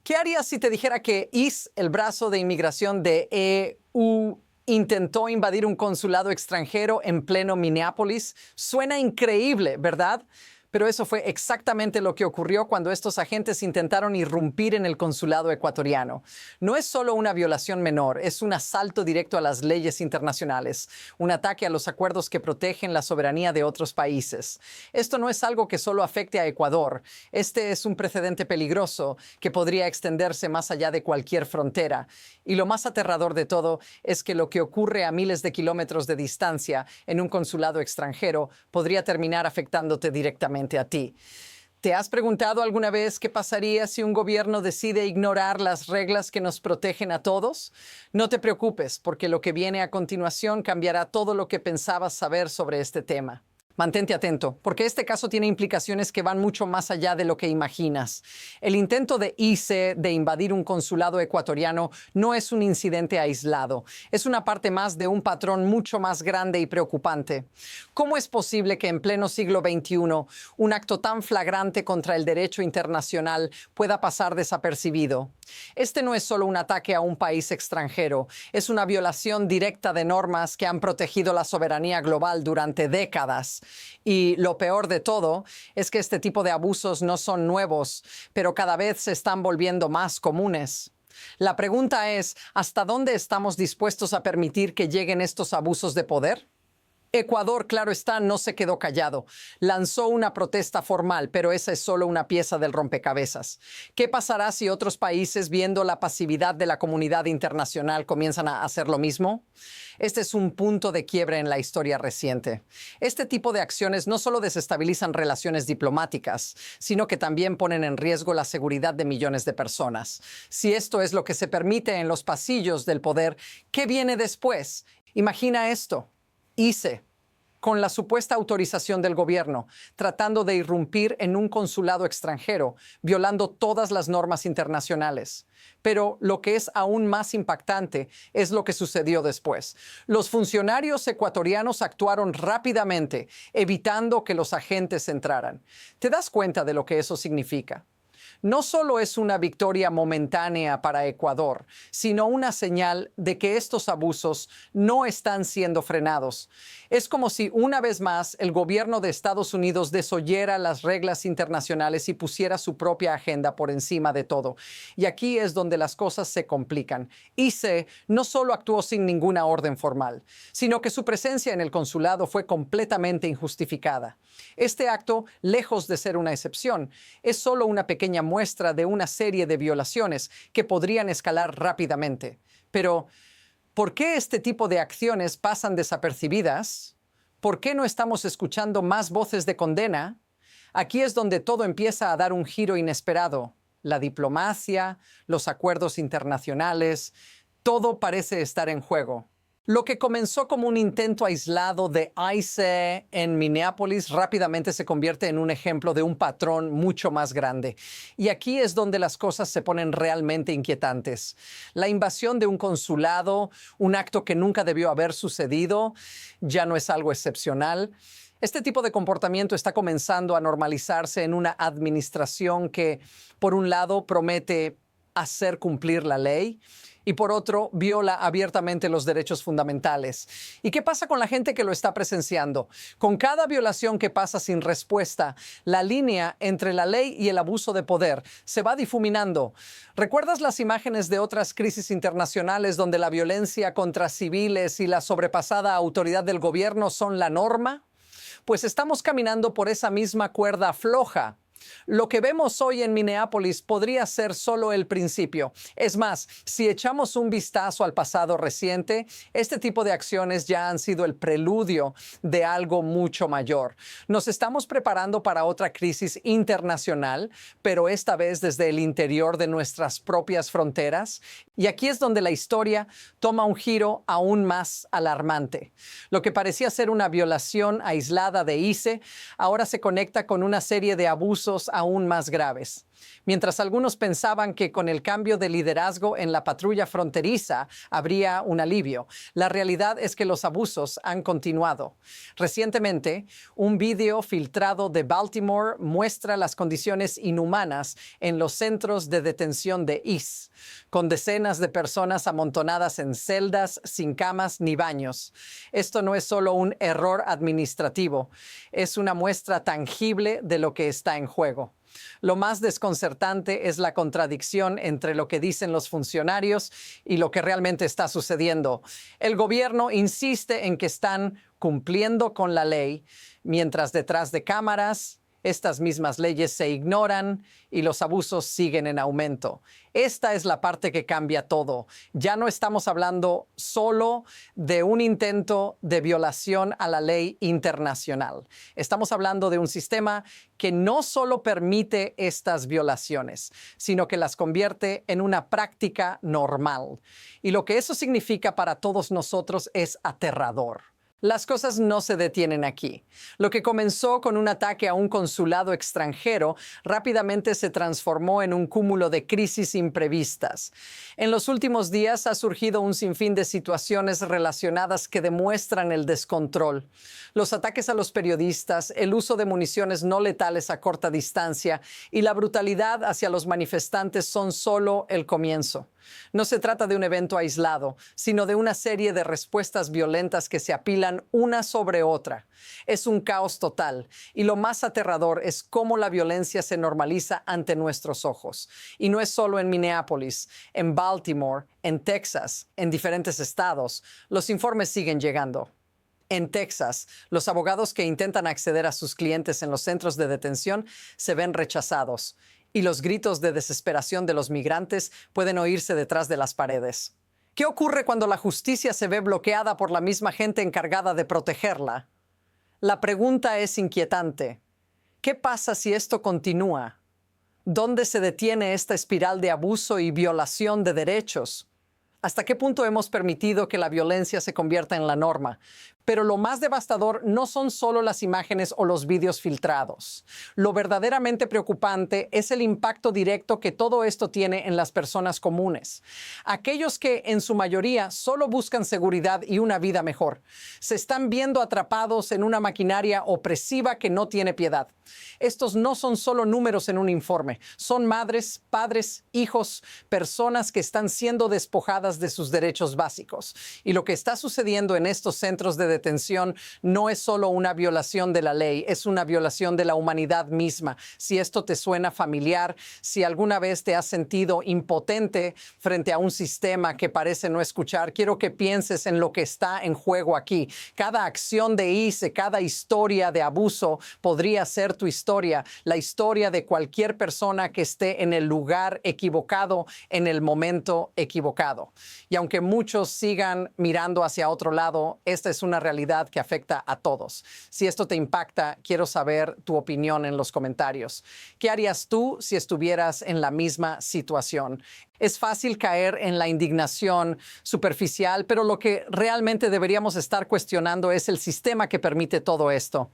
¿Qué harías si te dijera que ICE, el brazo de inmigración de EU, intentó invadir un consulado extranjero en pleno Minneapolis? Suena increíble, ¿verdad? Pero eso fue exactamente lo que ocurrió cuando estos agentes intentaron irrumpir en el consulado ecuatoriano. No es solo una violación menor, es un asalto directo a las leyes internacionales, un ataque a los acuerdos que protegen la soberanía de otros países. Esto no es algo que solo afecte a Ecuador. Este es un precedente peligroso que podría extenderse más allá de cualquier frontera. Y lo más aterrador de todo es que lo que ocurre a miles de kilómetros de distancia en un consulado extranjero podría terminar afectándote directamente a ti. ¿Te has preguntado alguna vez qué pasaría si un gobierno decide ignorar las reglas que nos protegen a todos? No te preocupes, porque lo que viene a continuación cambiará todo lo que pensabas saber sobre este tema. Mantente atento, porque este caso tiene implicaciones que van mucho más allá de lo que imaginas. El intento de ICE de invadir un consulado ecuatoriano no es un incidente aislado. Es una parte más de un patrón mucho más grande y preocupante. ¿Cómo es posible que en pleno siglo XXI un acto tan flagrante contra el derecho internacional pueda pasar desapercibido? Este no es solo un ataque a un país extranjero, es una violación directa de normas que han protegido la soberanía global durante décadas. Y lo peor de todo es que este tipo de abusos no son nuevos, pero cada vez se están volviendo más comunes. La pregunta es, ¿hasta dónde estamos dispuestos a permitir que lleguen estos abusos de poder? Ecuador, claro está, no se quedó callado. Lanzó una protesta formal, pero esa es solo una pieza del rompecabezas. ¿Qué pasará si otros países, viendo la pasividad de la comunidad internacional, comienzan a hacer lo mismo? Este es un punto de quiebre en la historia reciente. Este tipo de acciones no solo desestabilizan relaciones diplomáticas, sino que también ponen en riesgo la seguridad de millones de personas. Si esto es lo que se permite en los pasillos del poder, ¿qué viene después? Imagina esto. ICE, con la supuesta autorización del gobierno, tratando de irrumpir en un consulado extranjero, violando todas las normas internacionales. Pero lo que es aún más impactante es lo que sucedió después. Los funcionarios ecuatorianos actuaron rápidamente, evitando que los agentes entraran. ¿Te das cuenta de lo que eso significa? No solo es una victoria momentánea para Ecuador, sino una señal de que estos abusos no están siendo frenados. Es como si una vez más el gobierno de Estados Unidos desoyera las reglas internacionales y pusiera su propia agenda por encima de todo. Y aquí es donde las cosas se complican. ICE no solo actuó sin ninguna orden formal, sino que su presencia en el consulado fue completamente injustificada. Este acto, lejos de ser una excepción, es solo una pequeña muestra de una serie de violaciones que podrían escalar rápidamente. Pero, ¿por qué este tipo de acciones pasan desapercibidas? ¿Por qué no estamos escuchando más voces de condena? Aquí es donde todo empieza a dar un giro inesperado. La diplomacia, los acuerdos internacionales, todo parece estar en juego. Lo que comenzó como un intento aislado de ICE en Minneapolis rápidamente se convierte en un ejemplo de un patrón mucho más grande. Y aquí es donde las cosas se ponen realmente inquietantes. La invasión de un consulado, un acto que nunca debió haber sucedido, ya no es algo excepcional. Este tipo de comportamiento está comenzando a normalizarse en una administración que, por un lado, promete hacer cumplir la ley y por otro, viola abiertamente los derechos fundamentales. ¿Y qué pasa con la gente que lo está presenciando? Con cada violación que pasa sin respuesta, la línea entre la ley y el abuso de poder se va difuminando. ¿Recuerdas las imágenes de otras crisis internacionales donde la violencia contra civiles y la sobrepasada autoridad del gobierno son la norma? Pues estamos caminando por esa misma cuerda floja. Lo que vemos hoy en Minneapolis podría ser solo el principio. Es más, si echamos un vistazo al pasado reciente, este tipo de acciones ya han sido el preludio de algo mucho mayor. Nos estamos preparando para otra crisis internacional, pero esta vez desde el interior de nuestras propias fronteras. Y aquí es donde la historia toma un giro aún más alarmante. Lo que parecía ser una violación aislada de ICE ahora se conecta con una serie de abusos aún más graves. Mientras algunos pensaban que con el cambio de liderazgo en la patrulla fronteriza habría un alivio, la realidad es que los abusos han continuado. Recientemente, un video filtrado de Baltimore muestra las condiciones inhumanas en los centros de detención de ICE, con decenas de personas amontonadas en celdas sin camas ni baños. Esto no es solo un error administrativo, es una muestra tangible de lo que está en juego. Lo más desconcertante es la contradicción entre lo que dicen los funcionarios y lo que realmente está sucediendo. El gobierno insiste en que están cumpliendo con la ley, mientras detrás de cámaras estas mismas leyes se ignoran y los abusos siguen en aumento. Esta es la parte que cambia todo. Ya no estamos hablando solo de un intento de violación a la ley internacional. Estamos hablando de un sistema que no solo permite estas violaciones, sino que las convierte en una práctica normal. Y lo que eso significa para todos nosotros es aterrador. Las cosas no se detienen aquí. Lo que comenzó con un ataque a un consulado extranjero rápidamente se transformó en un cúmulo de crisis imprevistas. En los últimos días ha surgido un sinfín de situaciones relacionadas que demuestran el descontrol. Los ataques a los periodistas, el uso de municiones no letales a corta distancia y la brutalidad hacia los manifestantes son solo el comienzo. No se trata de un evento aislado, sino de una serie de respuestas violentas que se apilan una sobre otra. Es un caos total, y lo más aterrador es cómo la violencia se normaliza ante nuestros ojos. Y no es solo en Minneapolis, en Baltimore, en Texas, en diferentes estados. Los informes siguen llegando. En Texas, los abogados que intentan acceder a sus clientes en los centros de detención se ven rechazados, y los gritos de desesperación de los migrantes pueden oírse detrás de las paredes. ¿Qué ocurre cuando la justicia se ve bloqueada por la misma gente encargada de protegerla? La pregunta es inquietante. ¿Qué pasa si esto continúa? ¿Dónde se detiene esta espiral de abuso y violación de derechos? ¿Hasta qué punto hemos permitido que la violencia se convierta en la norma? Pero lo más devastador no son solo las imágenes o los vídeos filtrados. Lo verdaderamente preocupante es el impacto directo que todo esto tiene en las personas comunes. Aquellos que, en su mayoría, solo buscan seguridad y una vida mejor, se están viendo atrapados en una maquinaria opresiva que no tiene piedad. Estos no son solo números en un informe. Son madres, padres, hijos, personas que están siendo despojadas de sus derechos básicos. Y lo que está sucediendo en estos centros de detención no es solo una violación de la ley, es una violación de la humanidad misma. Si esto te suena familiar, si alguna vez te has sentido impotente frente a un sistema que parece no escuchar, quiero que pienses en lo que está en juego aquí. Cada acción de ICE, cada historia de abuso podría ser tu historia, la historia de cualquier persona que esté en el lugar equivocado, en el momento equivocado. Y aunque muchos sigan mirando hacia otro lado, esta es una realidad que afecta a todos. Si esto te impacta, quiero saber tu opinión en los comentarios. ¿Qué harías tú si estuvieras en la misma situación? Es fácil caer en la indignación superficial, pero lo que realmente deberíamos estar cuestionando es el sistema que permite todo esto.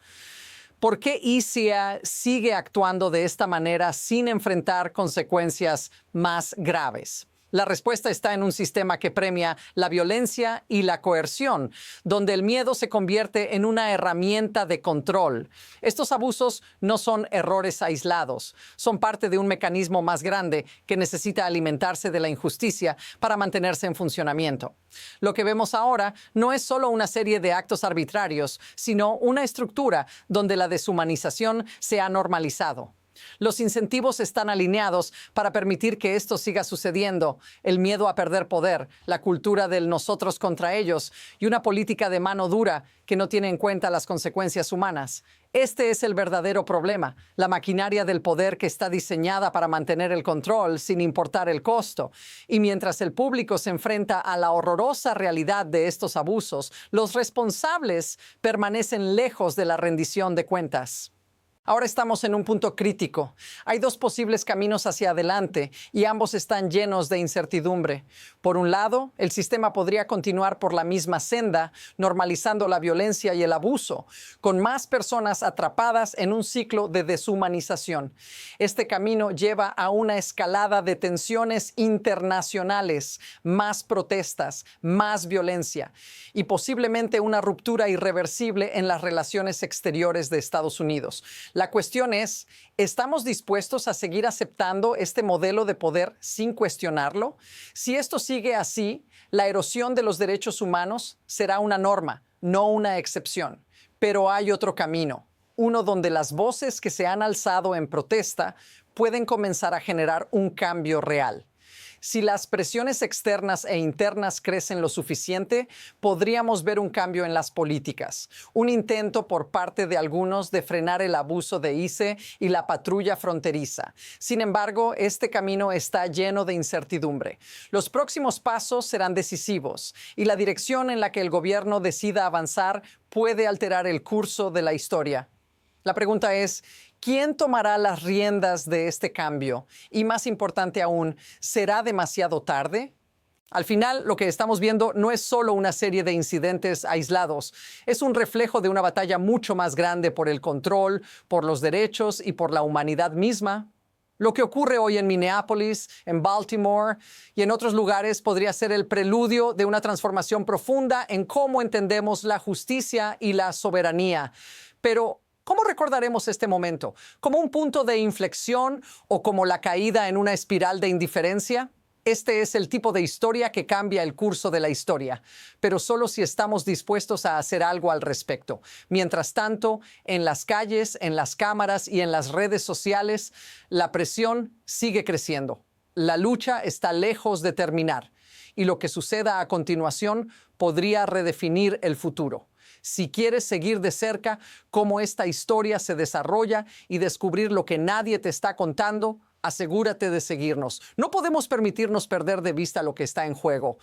¿Por qué ICE sigue actuando de esta manera sin enfrentar consecuencias más graves? La respuesta está en un sistema que premia la violencia y la coerción, donde el miedo se convierte en una herramienta de control. Estos abusos no son errores aislados, son parte de un mecanismo más grande que necesita alimentarse de la injusticia para mantenerse en funcionamiento. Lo que vemos ahora no es solo una serie de actos arbitrarios, sino una estructura donde la deshumanización se ha normalizado. Los incentivos están alineados para permitir que esto siga sucediendo. El miedo a perder poder, la cultura del nosotros contra ellos y una política de mano dura que no tiene en cuenta las consecuencias humanas. Este es el verdadero problema, la maquinaria del poder que está diseñada para mantener el control sin importar el costo. Y mientras el público se enfrenta a la horrorosa realidad de estos abusos, los responsables permanecen lejos de la rendición de cuentas. Ahora estamos en un punto crítico. Hay dos posibles caminos hacia adelante y ambos están llenos de incertidumbre. Por un lado, el sistema podría continuar por la misma senda, normalizando la violencia y el abuso, con más personas atrapadas en un ciclo de deshumanización. Este camino lleva a una escalada de tensiones internacionales, más protestas, más violencia y posiblemente una ruptura irreversible en las relaciones exteriores de Estados Unidos. La cuestión es, ¿estamos dispuestos a seguir aceptando este modelo de poder sin cuestionarlo? Si esto sigue así, la erosión de los derechos humanos será una norma, no una excepción. Pero hay otro camino, uno donde las voces que se han alzado en protesta pueden comenzar a generar un cambio real. Si las presiones externas e internas crecen lo suficiente, podríamos ver un cambio en las políticas, un intento por parte de algunos de frenar el abuso de ICE y la patrulla fronteriza. Sin embargo, este camino está lleno de incertidumbre. Los próximos pasos serán decisivos y la dirección en la que el gobierno decida avanzar puede alterar el curso de la historia. La pregunta es, ¿quién tomará las riendas de este cambio? Y más importante aún, ¿será demasiado tarde? Al final, lo que estamos viendo no es solo una serie de incidentes aislados, es un reflejo de una batalla mucho más grande por el control, por los derechos y por la humanidad misma. Lo que ocurre hoy en Minneapolis, en Baltimore y en otros lugares podría ser el preludio de una transformación profunda en cómo entendemos la justicia y la soberanía. Pero ¿cómo recordaremos este momento? ¿Como un punto de inflexión o como la caída en una espiral de indiferencia? Este es el tipo de historia que cambia el curso de la historia, pero solo si estamos dispuestos a hacer algo al respecto. Mientras tanto, en las calles, en las cámaras y en las redes sociales, la presión sigue creciendo. La lucha está lejos de terminar y lo que suceda a continuación podría redefinir el futuro. Si quieres seguir de cerca cómo esta historia se desarrolla y descubrir lo que nadie te está contando, asegúrate de seguirnos. No podemos permitirnos perder de vista lo que está en juego.